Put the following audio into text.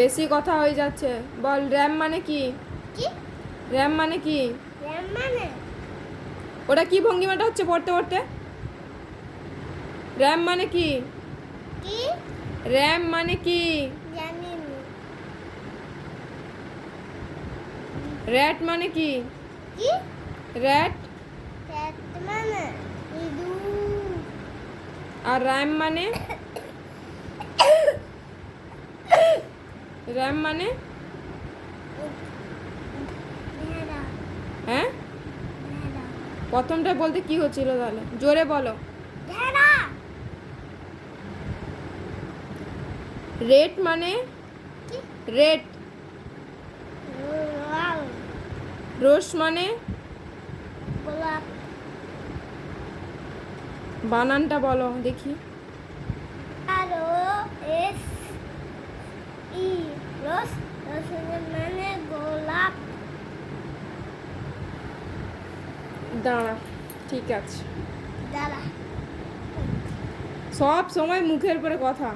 বেশি কথা হয়ে যাচ্ছে। বল র্যাম মানে কি? কি? র্যাম মানে কি? র্যাম মানে? ওটা কি ভঙ্গিমাটা হচ্ছে পড়তে পড়তে? র্যাম মানে কি? কি? র্যাম মানে কি? জানি না। র্যাট মানে কি? কি? র্যাট। র্যাট মানে ইঁদুর। আর র্যাম মানে? র্যাম মানে? ভেড়া। হ্যাঁ, ভেড়া। প্রথমটা বলতে কি হচ্ছিল তাহলে? জোরে বলো। ভেড়া। রেট মানে? কি? রেট। লাল। রোস মানে? গোলাপ। বানানটা বলো দেখি। আরো এস ই রস। রস মানে গোলাপ। দাঁড়া, ঠিক আছে। দাঁড়া। সব সময় মুখের উপরে কথা।